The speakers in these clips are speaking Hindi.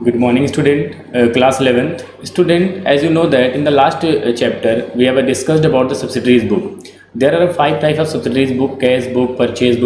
Good morning, student. Class 11th. Student, as you know that in the last chapter, we have discussed about the subsidiaries book. There are five types of subsidiaries book: cash book, purchase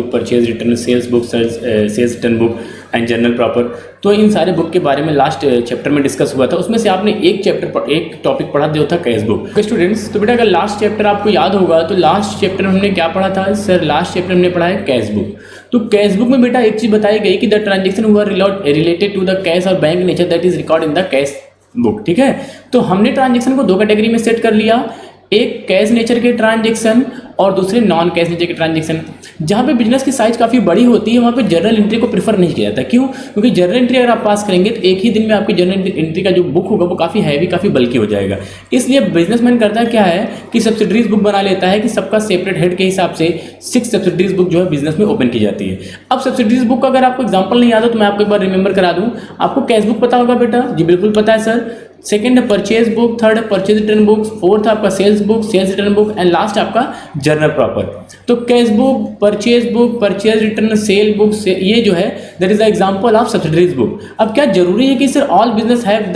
return, sales book, sales return book and general proper. तो इन सारे बुक के बारे में लास्ट चैप्टर में डिस्कस हुआ था। उसमें से आपने एक टॉपिक पढ़ा जो था कैश बुक। तो स्टूडेंट्स, तो बेटा अगर लास्ट चैप्टर आपको याद होगा तो लास्ट चैप्टर में हमने क्या पढ़ा था सर? लास्ट चैप्टर में हमने पढ़ा है कैश बुक। तो कैश बुक में बेटा एक चीज बताई गई कि द ट्रांजेक्शन हुआ रिलेटेड टू द कैश और bank nature that is record in the cash book. ठीक है, तो हमने ट्रांजेक्शन को दो कैटेगरी में सेट कर लिया, एक कैश नेचर के ट्रांजेक्शन और दूसरे नॉन कैश नेचर के ट्रांजेक्शन। जहाँ पे बिजनेस की साइज काफ़ी बड़ी होती है वहाँ पे जर्नल एंट्री को प्रीफर नहीं किया जाता। क्यों? क्योंकि जर्नल एंट्री अगर आप पास करेंगे तो एक ही दिन में आपकी जर्नल एंट्री का जो बुक होगा वो काफ़ी हैवी, काफ़ी बल्की हो जाएगा। इसलिए बिजनेसमैन करता क्या है कि सब्सिडरीज बुक बना लेता है कि सबका सेपरेट हेड के हिसाब से 6 सब्सिडरीज बुक जो है बिजनेस में ओपन की जाती है। अब सब्सिडरीज बुक का अगर आपको एग्जाम्पल नहीं याद हो तो मैं आपको एक बार रिमेंबर करा दूँ। आपको कैश बुक पता होगा बेटा? जी बिल्कुल पता है सर। सेकंड है परचेज बुक, थर्ड है परचेज रिटर्न बुक, फोर्थ आपका sales book, sales return book and last आपका जर्नल प्रॉपर। तो cash book, purchase return, sale book ये जो है that is the example of subsidiaries book. अब क्या जरूरी है कि sir all business have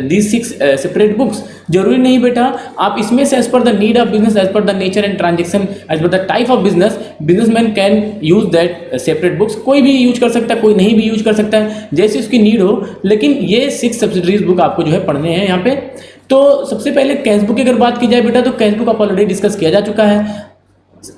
these 6 separate books? जरूरी नहीं बेटा। आप इसमें से as per the need of business, as per the nature and transaction, as per the type of business, businessman can use that separate books. कोई भी यूज कर सकता है, कोई नहीं भी यूज कर सकता है, जैसे उसकी नीड हो। लेकिन ये 6 सब्सिडरीज बुक आपको जो है पढ़ने हैं यहाँ पे। तो सबसे पहले कैश बुक की अगर बात की जाए बेटा तो कैश बुक आप ऑलरेडी डिस्कस किया जा चुका है।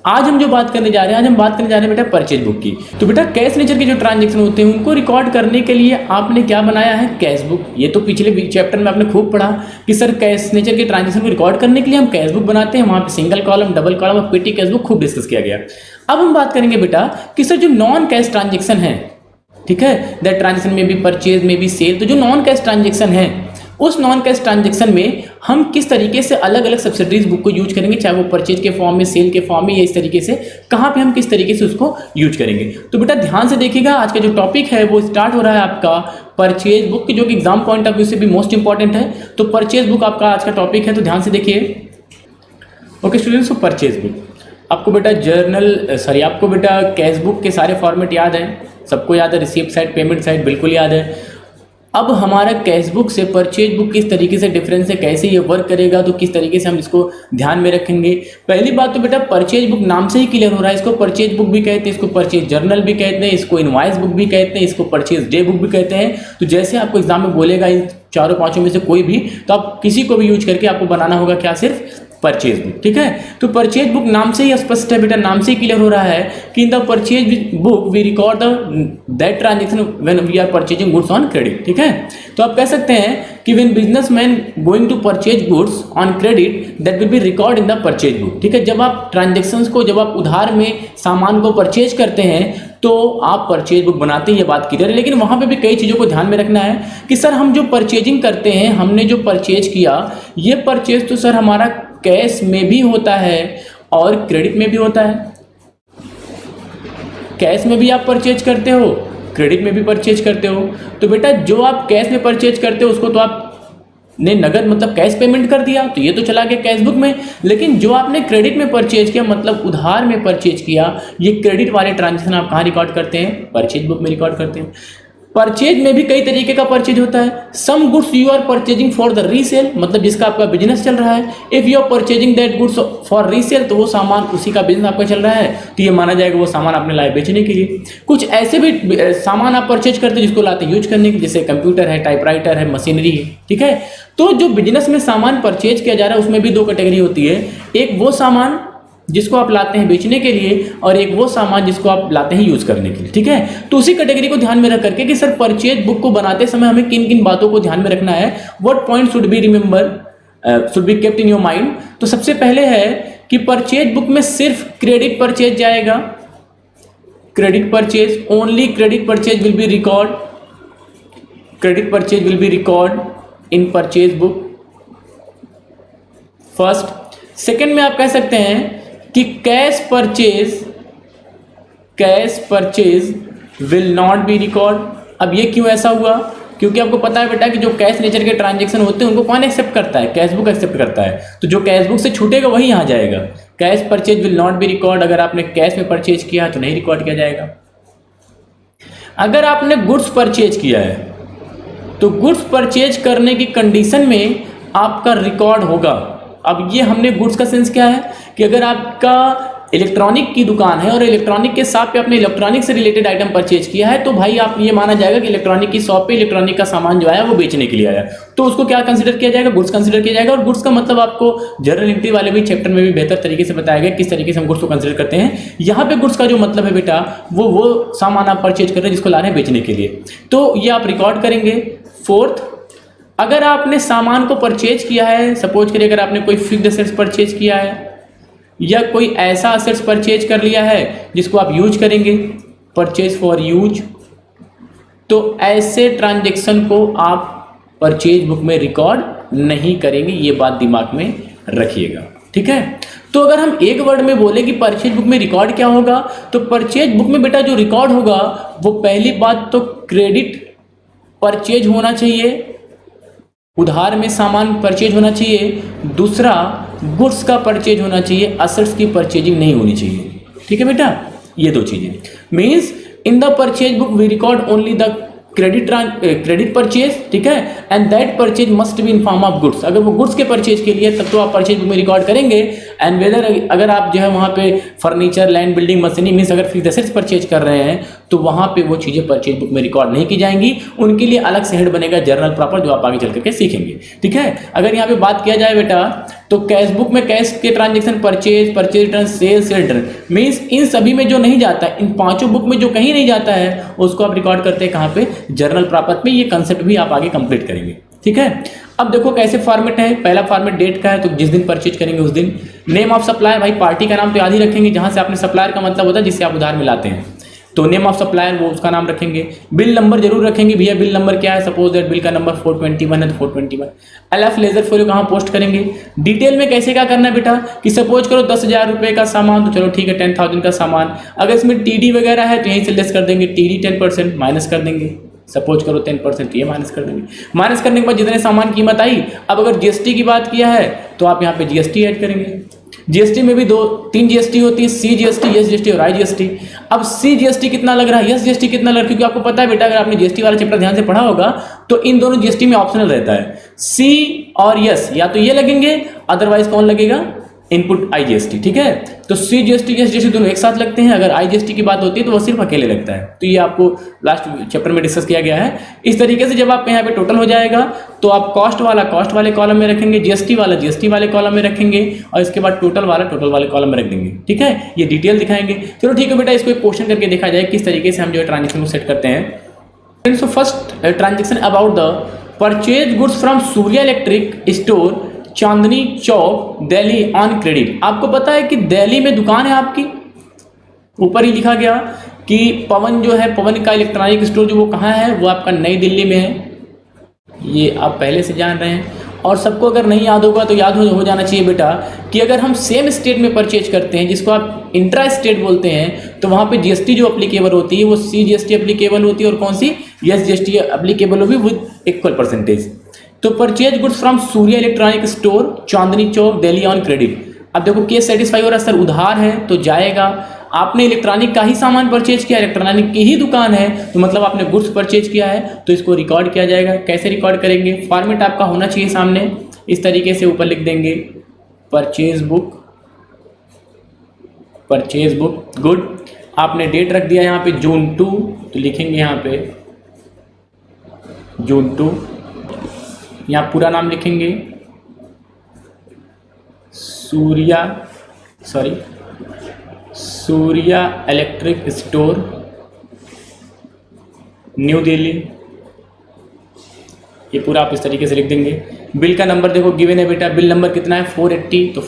आज हम जो बात करने जा रहे हैं, आज हम बात करने जा रहे हैं बेटा परचेज बुक की। तो बेटा कैश नेचर के जो ट्रांजेक्शन होते हैं उनको रिकॉर्ड करने के लिए आपने क्या बनाया है? Cash book. ये तो पिछले चैप्टर में आपने खूब पढ़ा कि सर कैश नेचर के ट्रांजेक्शन को रिकॉर्ड करने के लिए हम कैश बुक बनाते हैं। वहाँ पे सिंगल कॉलम, डबल कॉलम और पेटी कैश बुक खूब डिस्कस किया गया। अब हम बात करेंगे बेटा कि सर जो नॉन कैश ट्रांजेक्शन है, ठीक है, दैट ट्रांजेक्शन में भी परचेज में भी सेल, तो जो नॉन कैश ट्रांजेक्शन है उस नॉन कैश ट्रांजेक्शन में हम किस तरीके से अलग अलग सब्सिडरीज बुक को यूज करेंगे, चाहे वो परचेज के फॉर्म में, सेल के फॉर्म में, या इस तरीके से कहाँ पे हम किस तरीके से उसको यूज करेंगे। तो बेटा ध्यान से देखिएगा, आज का जो टॉपिक है वो स्टार्ट हो रहा है आपका परचेज बुक, जो कि एग्जाम पॉइंट ऑफ व्यू से भी मोस्ट इंपॉर्टेंट है। तो परचेज बुक आपका आज का टॉपिक है, तो ध्यान से देखिए। ओके स्टूडेंट्स, तो परचेज बुक आपको बेटा आपको बेटा कैश बुक के सारे फॉर्मेट याद है, सबको याद है। रिसीप्ट साइड, पेमेंट साइड बिल्कुल याद है। अब हमारा कैश बुक से परचेज बुक किस तरीके से डिफरेंस है, कैसे ये वर्क करेगा, तो किस तरीके से हम इसको ध्यान में रखेंगे। पहली बात तो बेटा परचेज बुक नाम से ही क्लियर हो रहा है, इसको परचेज बुक भी कहते हैं, इसको परचेज जर्नल भी कहते हैं, इसको इनवॉइस बुक भी कहते हैं, इसको परचेज डे बुक भी कहते हैं। तो जैसे आपको एग्जाम में बोलेगा इन चारों पांचों में से कोई भी, तो आप किसी को भी यूज करके आपको बनाना होगा क्या? सिर्फ परचेज बुक। ठीक है, तो परचेज बुक नाम से ही स्पष्ट है बेटा, नाम से ही क्लियर हो रहा है कि in the purchase book we record that transaction when we are purchasing goods on credit. ठीक है, तो आप कह सकते हैं कि when businessman going to purchase goods on credit that will be record in the purchase book. ठीक है, जब आप ट्रांजेक्शंस को, जब आप उधार में सामान को परचेज करते हैं तो आप परचेज बुक बनाते हैं, ये बात क्लियर है। लेकिन वहां पे भी कई चीज़ों को ध्यान में रखना है कि सर हम जो परचेजिंग करते हैं, हमने जो परचेज किया, ये परचेज तो सर हमारा कैश में भी होता है और क्रेडिट में भी होता है। कैश में भी आप परचेज करते हो, क्रेडिट में भी परचेज करते हो। तो बेटा जो आप कैश में परचेज करते हो उसको तो आपने नगद मतलब कैश पेमेंट कर दिया, तो ये तो चला गया कैश बुक में। लेकिन जो आपने क्रेडिट में परचेज किया, मतलब उधार में परचेज किया, ये क्रेडिट वाले ट्रांजेक्शन आप कहाँ रिकॉर्ड करते हैं? परचेज बुक में रिकॉर्ड करते हैं। परचेज में भी कई तरीके का परचेज होता है। Some goods you are purchasing for the resale, मतलब जिसका आपका बिजनेस चल रहा है। If you are purchasing that goods for resale, तो वो सामान उसी का बिजनेस आपका चल रहा है, तो ये माना जाएगा वो सामान आपने लाए बेचने के लिए। कुछ ऐसे भी सामान आप परचेज करते हैं जिसको लाते यूज करने के, जैसे कंप्यूटर है, टाइपराइटर है, मशीनरी है। ठीक है, तो जो बिजनेस में सामान परचेज किया जा रहा है उसमें भी दो कैटेगरी होती है, एक वो सामान जिसको आप लाते हैं बेचने के लिए और एक वो सामान जिसको आप लाते हैं यूज करने के लिए। ठीक है, तो उसी कैटेगरी को ध्यान में रख करके कि सर परचेज बुक को बनाते समय हमें किन किन बातों को ध्यान में रखना है, what point should be remember, should be kept in your mind. तो सबसे पहले है कि परचेज बुक में सिर्फ क्रेडिट परचेज जाएगा, credit purchase, only credit purchase will be record, credit purchase will be record in purchase book first. Second में आप कह सकते हैं कि cash purchase will not be record. अब ये क्यों ऐसा हुआ? क्योंकि आपको पता है बेटा कि जो कैश नेचर के ट्रांजेक्शन होते हैं उनको कौन एक्सेप्ट करता है? कैश बुक एक्सेप्ट करता है। तो जो कैश बुक से छूटेगा वही यहाँ जाएगा। Cash purchase will not be record, अगर आपने कैश में परचेज किया तो नहीं रिकॉर्ड किया जाएगा। अगर आपने गुड्स परचेज किया है तो गुड्स परचेज करने की कंडीशन में आपका रिकॉर्ड होगा। अब ये हमने गुड्स का सेंस क्या है कि अगर आपका इलेक्ट्रॉनिक की दुकान है और इलेक्ट्रॉनिक के शॉप पे आपने इलेक्ट्रॉनिक से रिलेटेड आइटम परचेज किया है, तो भाई आप ये माना जाएगा कि इलेक्ट्रॉनिक की शॉप पे इलेक्ट्रॉनिक का सामान जो है वो बेचने के लिए आया, तो उसको क्या कंसीडर किया जाएगा? गुड्स कंसीडर किया जाएगा। और गुड्स का मतलब आपको जनरल एंट्री वाले भी चैप्टर में भी बेहतर तरीके से बताया गया किस तरीके से हम गुड्स को कंसीडर करते हैं। यहाँ पे गुड्स का जो मतलब है बेटा, वो सामान आप परचेज कर रहे हैं जिसको ला रहे हैं बेचने के लिए, तो ये आप रिकॉर्ड करेंगे। फोर्थ, अगर आपने सामान को परचेज किया है, सपोज करिए अगर आपने कोई फिक्स्ड एसेट्स परचेज किया है या कोई ऐसा एसेट्स परचेज कर लिया है जिसको आप यूज करेंगे, परचेज फॉर यूज, तो ऐसे ट्रांजेक्शन को आप परचेज बुक में रिकॉर्ड नहीं करेंगे, ये बात दिमाग में रखिएगा, ठीक है। तो अगर हम एक वर्ड में बोले कि परचेज बुक में रिकॉर्ड क्या होगा, तो परचेज बुक में बेटा जो रिकॉर्ड होगा वो पहली बात तो क्रेडिट परचेज होना चाहिए, उधार में सामान परचेज होना चाहिए। दूसरा, गुड्स का परचेज होना चाहिए, असेट्स की परचेजिंग नहीं होनी चाहिए, ठीक है बेटा। ये दो चीजें means in the purchase book we record only the credit purchase, ठीक है, and that purchase must be in form of goods. अगर वो गुड्स के परचेज के लिए तब तो आप परचेज बुक में रिकॉर्ड करेंगे। एंड वेदर अगर आप जो है वहाँ पे furniture, land, building, machinery means अगर फिक्स्ड एसेट्स परचेज कर रहे हैं तो वहाँ पे वो चीज़ें परचेज बुक में रिकॉर्ड नहीं की जाएंगी, उनके लिए अलग से हेड बनेगा जर्नल प्रॉपर, जो आप आगे चल करके सीखेंगे, ठीक है। अगर यहाँ पे बात किया जाए बेटा तो कैश बुक में कैश के transaction purchase, purchase return, sales return means इन सभी में जो नहीं जाता, इन पांचों बुक में जो कहीं नहीं जाता है उसको आप रिकॉर्ड करते हैं कहाँ पे? जर्नल प्रॉपर में। ये कंसेप्ट भी आप आगे कंप्लीट करेंगे, ठीक है। अब देखो कैसे फॉर्मेट है। पहला फॉर्मेट डेट का है, तो जिस दिन परचेज करेंगे उस दिन। नेम ऑफ सप्लायर, भाई पार्टी का नाम तो याद ही रखेंगे, जहां से आपने सप्लायर का मतलब होता है जिससे आप उधार मिलाते हैं, तो नेम ऑफ सप्लायर वो उसका नाम रखेंगे। बिल नंबर जरूर रखेंगे, भैया बिल नंबर क्या है, सपोज दैट बिल का नंबर 421 है तो 421। एलएफ लेजर फोलियो कहाँ पोस्ट करेंगे। डिटेल में कैसे क्या करना है बेटा कि सपोज करो 10,000 रुपये का सामान, तो चलो ठीक है 10,000 का सामान, अगर इसमें टीडी वगैरह है तो यहीं से लेस कर देंगे, टीडी 10% माइनस कर देंगे, सपोज करो 10%, तो ये माइनस कर देंगे। माइनस करने के बाद जितने सामान कीमत आई, अब अगर जीएसटी की बात किया है तो आप यहाँ पे जीएसटी ऐड करेंगे। जीएसटी में भी 2-3 जीएसटी होती है, सी जीएसटी, एस जीएसटी और आई जीएसटी। अब सी जीएसटी कितना लग रहा है, एस जीएसटी कितना लग रहा है, क्योंकि आपको पता है बेटा अगर आपने जीएसटी वाला चैप्टर ध्यान से पढ़ा होगा तो इन दोनों जीएसटी में ऑप्शनल रहता है, सी और यस, या तो ये लगेंगे अदरवाइज कौन लगेगा, इनपुट आई जीएसटी, ठीक है। तो सी जीएसटी एस जीएसटी दोनों एक साथ लगते हैं, अगर आई जीएसटी की बात होती है तो वो सिर्फ अकेले लगता है। तो ये आपको लास्ट चैप्टर में डिस्कस किया गया है। इस तरीके से जब आप यहाँ पे टोटल हो जाएगा तो आप कॉस्ट वाला कॉस्ट वाले कॉलम में रखेंगे, जीएसटी वाला जीएसटी वाले कॉलम में रखेंगे, और इसके बाद टोटल वाला टोटल वाले कॉलम में रख देंगे, ठीक है। ये डिटेल दिखाएंगे। चलो ठीक है बेटा, इसको एक क्वेश्चन करके देखा जाए किस तरीके से हम जो है ट्रांजेक्शन को सेट करते हैं। So first transaction about the purchase goods from Surya electric store, Chandni Chowk, Delhi on credit. आपको पता है कि दिल्ली में दुकान है आपकी, ऊपर ही लिखा गया कि पवन जो है, पवन का इलेक्ट्रॉनिक स्टोर जो वो कहाँ है, वो आपका नई दिल्ली में है। ये आप पहले से जान रहे हैं। और सबको अगर नहीं याद होगा तो याद हो जाना चाहिए बेटा कि अगर हम सेम स्टेट में परचेज करते हैं, जिसको आप इंट्रा स्टेट बोलते हैं, तो वहाँ पे जीएसटी जो अप्लीकेबल होती है वो सी जीएसटी अप्लीकेबल होती है, और कौन सी, एस जीएसटी अप्लीकेबल होगी विद इक्वल परसेंटेज। तो purchase goods from Surya electronic store, Chandni Chowk, Delhi on credit. अब देखो केस सेटिस्फाई हो रहा है, सर उधार है तो जाएगा। आपने इलेक्ट्रॉनिक का ही सामान परचेज किया, इलेक्ट्रॉनिक की ही दुकान है, तो मतलब आपने गुड्स परचेज किया है, तो इसको रिकॉर्ड किया जाएगा। कैसे रिकॉर्ड करेंगे, फॉर्मेट आपका होना चाहिए सामने, इस तरीके से ऊपर लिख देंगे परचेज बुक गुड। आपने डेट रख दिया यहाँ पे जून 2, तो लिखेंगे यहाँ पे जून 2, यहाँ पूरा नाम लिखेंगे Surya electric store, new Delhi. ये पूरा आप इस तरीके से लिख देंगे। बिल का नंबर देखो गिवन है बेटा, बिल नंबर कितना है 480, तो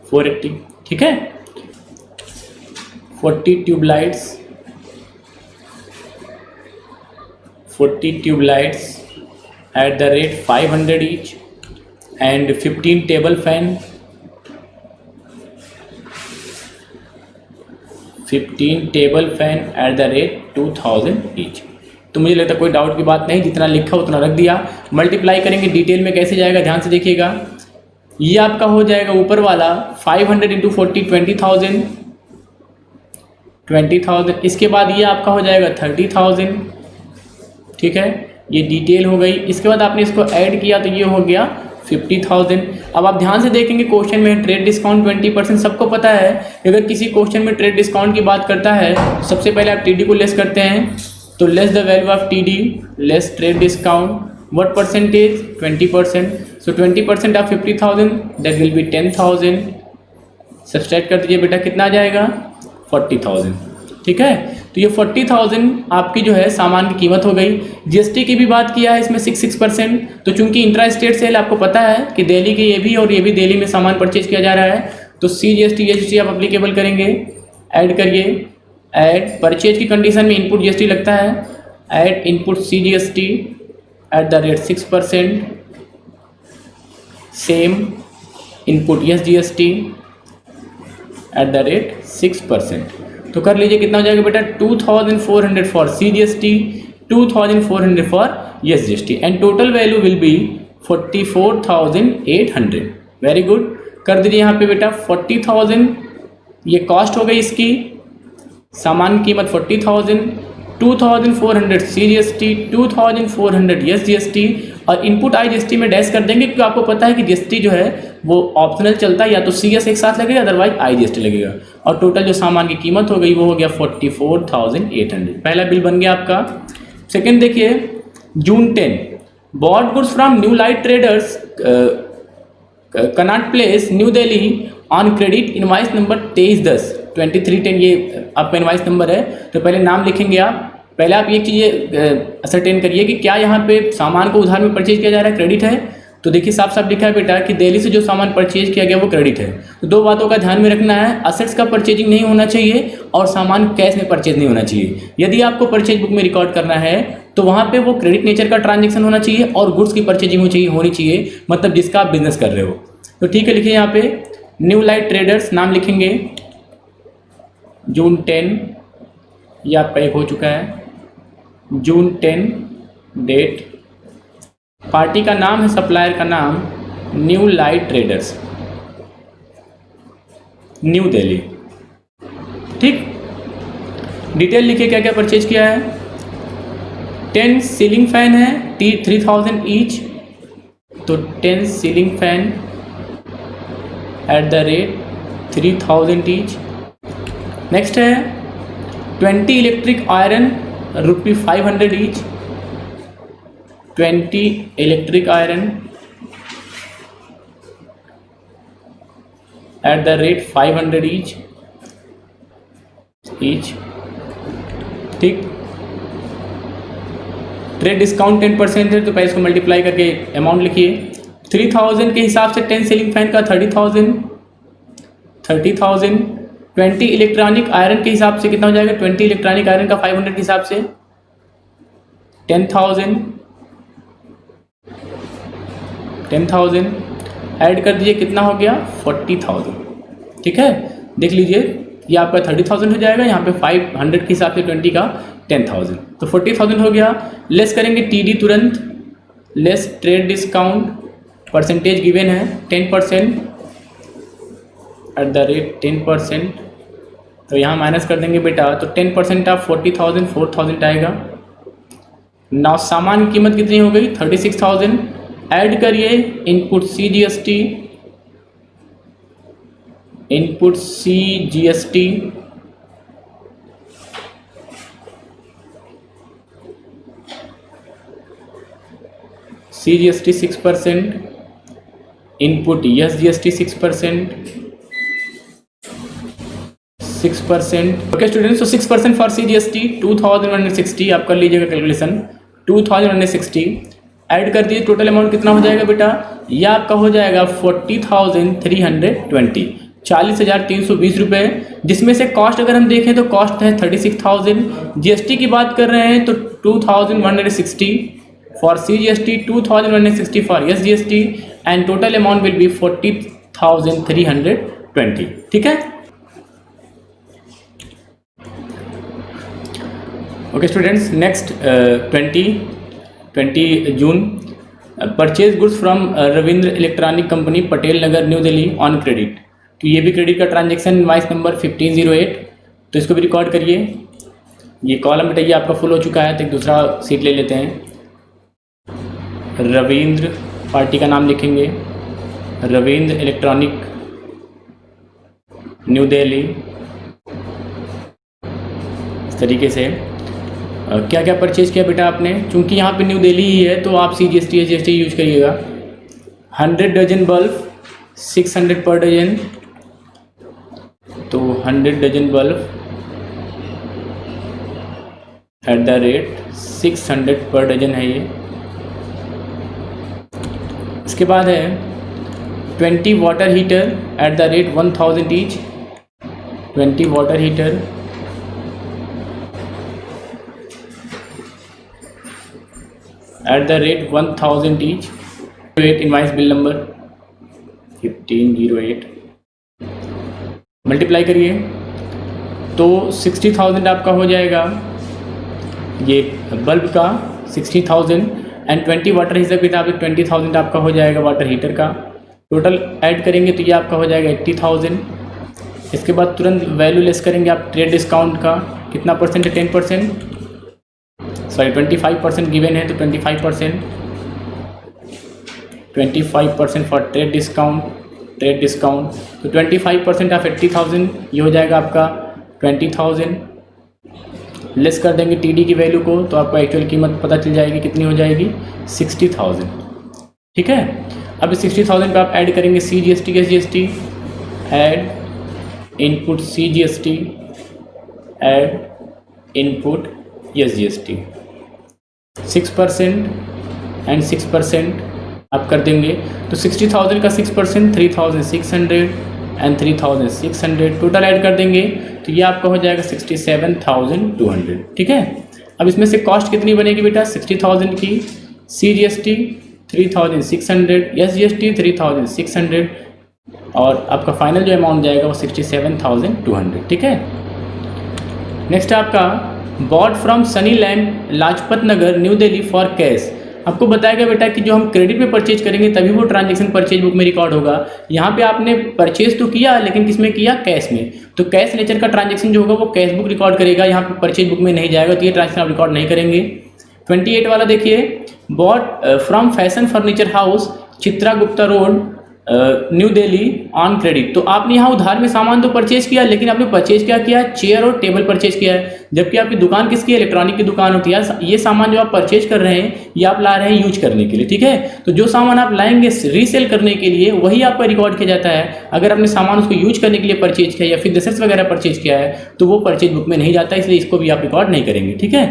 480, ठीक है। 40 tubelights at the rate 500 each, and 15 table fan at the rate 2000 each। तो मुझे लगता है कोई डाउट की बात नहीं, जितना लिखा उतना रख दिया। मल्टीप्लाई करेंगे, डिटेल में कैसे जाएगा ध्यान से देखिएगा। ये आपका हो जाएगा ऊपर वाला 500 × 40 20,000, 20,000। इसके बाद ये आपका हो जाएगा 30,000, ठीक है, ये डिटेल हो गई। इसके बाद आपने इसको ऐड किया तो ये हो गया 50,000। अब आप ध्यान से देखेंगे क्वेश्चन में ट्रेड डिस्काउंट 20%, सबको पता है कि अगर किसी क्वेश्चन में ट्रेड डिस्काउंट की बात करता है तो सबसे पहले आप टीडी को लेस करते हैं, तो less the value of TD less trade discount, what percentage 20%, so 20% of 50,000 that will B 10,000। Subtract कर दीजिए बेटा, कितना आ जाएगा 40,000, ठीक है। तो ये 40,000 आपकी जो है सामान की कीमत हो गई। जीएसटी की भी बात किया है इसमें 6%, तो चूंकि इंट्रा स्टेट सेल आपको पता है कि दिल्ली के ये भी और ये भी दिल्ली में सामान परचेज किया जा रहा है, तो CGST GST आप अप्लीकेबल करेंगे। ऐड करिए, ऐड परचेज की कंडीशन में इनपुट GST लगता है, add input CGST eight the rate 6%, same input SGST eight the rate 6%। तो कर लीजिए, कितना हो जाएगा बेटा 2,400 for CGST, 2,400 for SGST and total value will be 44,800। Very good, कर दीजिए यहाँ पे बेटा 40,000 ये कॉस्ट हो गई इसकी, सामान की कीमत 40,000, 2,400 CGST, 2,400 SGST और इनपुट IGST में डैश कर देंगे क्योंकि आपको पता है कि GST जो है वो ऑप्शनल चलता है, या तो CS एक साथ लगेगा अदरवाइज IGST लगेगा। और टोटल जो सामान की कीमत हो गई वो हो गया 44,800। पहला बिल बन गया आपका। सेकेंड देखिए, जून 10 bought goods from new light traders Connaught place new Delhi on credit invoice number 2310 ये आपका इनवाइस नंबर है। तो पहले नाम लिखेंगे आप, पहले आप ये चीज़ें असरटेन करिए कि क्या यहाँ पे सामान को उधार में परचेज किया जा रहा है, क्रेडिट है। तो देखिए साफ साफ लिखा है बेटा कि दिल्ली से जो सामान परचेज किया गया वो क्रेडिट है। तो दो बातों का ध्यान में रखना है, असेट्स का परचेजिंग नहीं होना चाहिए और सामान कैश में परचेज नहीं होना चाहिए। यदि आपको परचेज बुक में रिकॉर्ड करना है तो वहाँ पे वो क्रेडिट नेचर का ट्रांजेक्शन होना चाहिए और गुड्स की परचेजिंग होनी चाहिए, मतलब जिसका आप बिजनेस कर रहे हो। तो ठीक है, लिखिए यहाँ पे न्यू लाइट ट्रेडर्स, नाम लिखेंगे जून 10, ये आपका एक हो चुका है, जून 10 डेट, पार्टी का नाम है, सप्लायर का नाम new light traders new Delhi, ठीक। डिटेल लिखिए क्या क्या परचेज किया है। 10 सीलिंग फैन है 3,000 ईच, तो 10 ceiling fan eight the rate 3,000 each. Next है 20 electric iron ₹500 each, 20 electric iron eight the rate 500 each, ठीक। ट्रेड डिस्काउंट 10% है तो पहले इसको मल्टीप्लाई करके अमाउंट लिखिए। 3,000 के हिसाब से 10 सीलिंग फैन का 30,000, 20 इलेक्ट्रॉनिक आयरन के हिसाब से कितना हो जाएगा, 20 इलेक्ट्रॉनिक आयरन का 500 के हिसाब से 10,000 ऐड कर दीजिए, कितना हो गया 40,000, ठीक है। देख लीजिए ये आपका 30,000 हो जाएगा, यहाँ पे 500 के हिसाब से 20 का 10,000, तो 40,000 हो गया। लेस करेंगे TD तुरंत, less trade discount, percentage given है 10% एट द रेट 10%, तो यहाँ माइनस कर देंगे बेटा, तो 10% ऑफ 40,000 4,000 आएगा। नाउ सामान की कीमत कितनी हो गई 36,000। ऐड करिए input CGST, CGST 6%, input SGST 6%। Okay students, तो 6% फॉर CGST 2,160, आप कर लीजिएगा कैलकुलेशन 2,160। ऐड कर दिए, टोटल अमाउंट कितना हो जाएगा बेटा, यह आपका हो जाएगा 40,320, 40,320 रुपये, जिसमें से कॉस्ट अगर हम देखें तो कॉस्ट है 36,000। GST की बात कर रहे हैं तो 2,160 for CGST, 2,160 for SGST and total amount will be 40,320, ठीक है। Okay students, next 20 June purchase goods from Ravindra electronic company Patel Nagar new Delhi on credit. तो ये भी क्रेडिट का ट्रांजैक्शन, इनवाइस नंबर 1508, तो इसको भी रिकॉर्ड करिए। ये कॉलम बेटा ये आपका फुल हो चुका है, तो एक दूसरा सीट ले लेते हैं। रविंद्र पार्टी का नाम लिखेंगे, रविंद्र इलेक्ट्रॉनिक न्यू दिल्ली। इस तरीके से क्या क्या परचेज किया बेटा आपने, चूंकि यहाँ पे न्यू दिल्ली ही है तो आप CGST SGST यूज करिएगा। 100 डजन बल्ब 600 पर डजन, तो 100 dozen bulb at the rate 600 per dozen है ये। इसके बाद है 20 water heater at the rate 1000 each. 20 water heater at the rate 1000 each. 8 invoice bill number 1508 multiply करिए तो 60,000 आपका हो जाएगा ये बल्ब का 60,000 एंड 20 वाटर हीटर भी आप 20,000 आपका हो जाएगा वाटर हीटर का। टोटल ऐड करेंगे तो ये आपका हो जाएगा 80,000। इसके बाद तुरंत वैल्यू लेस करेंगे आप ट्रेड डिस्काउंट का, कितना परसेंट है 10%, सॉरी 25% गिवन है तो 25%, 25% for trade discount, trade discount तो 25% ऑफ 80,000 ये हो जाएगा आपका 20,000। लेस कर देंगे TD की वैल्यू को तो आपको एक्चुअल कीमत पता चल जाएगी कितनी हो जाएगी 60,000। ठीक है, अब 60,000 पे आप ऐड करेंगे CGST के SGST, add input CGST, add input SGST 6% and 6% आप कर देंगे तो 60,000 का 6% 3,600 एंड 3,600 टोटल ऐड कर देंगे तो ये आपका हो जाएगा 67,200। ठीक है, अब इसमें से कॉस्ट कितनी बनेगी बेटा 60,000 की, CGST 3,600, SGST 3,600 और आपका फाइनल जो अमाउंट जाएगा वो 67,200। ठीक है, नेक्स्ट आपका bought from Sunny land Lajpat Nagar new Delhi for cash. आपको बताएगा बेटा कि जो हम क्रेडिट में परचेज करेंगे तभी वो ट्रांजैक्शन परचेज बुक में रिकॉर्ड होगा। यहाँ पे आपने परचेज तो किया लेकिन किस में किया, कैश में, तो कैश नेचर का ट्रांजैक्शन जो होगा वो कैश बुक रिकॉर्ड करेगा, यहाँ पे परचेज बुक में नहीं जाएगा, तो ये ट्रांजैक्शन आप रिकॉर्ड नहीं करेंगे। 28 वाला देखिए, bought from fashion furniture house Chitra Gupta road new Delhi on credit. तो आपने यहाँ उधार में सामान तो परचेज किया लेकिन आपने परचेज क्या किया, चेयर और टेबल परचेज किया है, जबकि आपकी दुकान किसकी है, इलेक्ट्रॉनिक की दुकान होती है। ये सामान जो आप परचेज कर रहे हैं ये आप ला रहे हैं यूज करने के लिए। ठीक है, तो जो सामान आप लाएंगे रीसेल करने के लिए वही आपका रिकॉर्ड किया जाता है। अगर आपने सामान उसको यूज करने के लिए परचेज किया या फिर ड्रेसेस वगैरह परचेज किया है तो वो परचेज बुक में नहीं जाता, इसलिए इसको भी आप रिकॉर्ड नहीं करेंगे। ठीक है,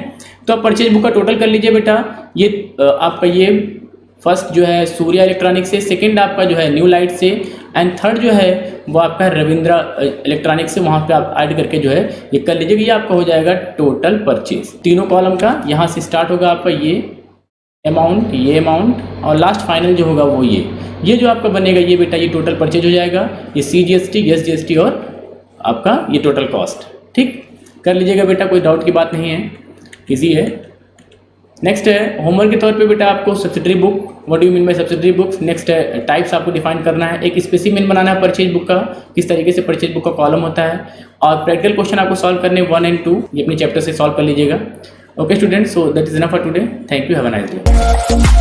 तो आप परचेज बुक का टोटल कर लीजिए बेटा। ये आपका ये फर्स्ट जो है सूर्या इलेक्ट्रॉनिक से, सेकंड आपका जो है न्यू लाइट से एंड थर्ड जो है वो आपका रविंद्रा इलेक्ट्रॉनिक से, वहाँ पे आप ऐड करके जो है ये कर लीजिएगा। ये आपका हो जाएगा टोटल परचेज तीनों कॉलम का। यहाँ से स्टार्ट होगा आपका ये अमाउंट और लास्ट फाइनल जो होगा वो ये जो आपका बनेगा ये बेटा ये टोटल परचेज हो जाएगा। ये CGST SGST और आपका ये टोटल कॉस्ट। ठीक, कर लीजिएगा बेटा, कोई डाउट की बात नहीं है, ईजी है। नेक्स्ट है होमवर्क के तौर पे बेटा आपको subsidiary book, what do you mean by subsidiary books. Next है टाइप्स आपको डिफाइन करना है, एक स्पेसिमेन बनाना है परचेज बुक का, किस तरीके से परचेज बुक का कॉलम होता है, और प्रैक्टिकल क्वेश्चन आपको सॉल्व करने 1 और 2 ये अपने चैप्टर से सॉल्व कर लीजिएगा। Okay students, so that is enough for today, thank you, have a nice day.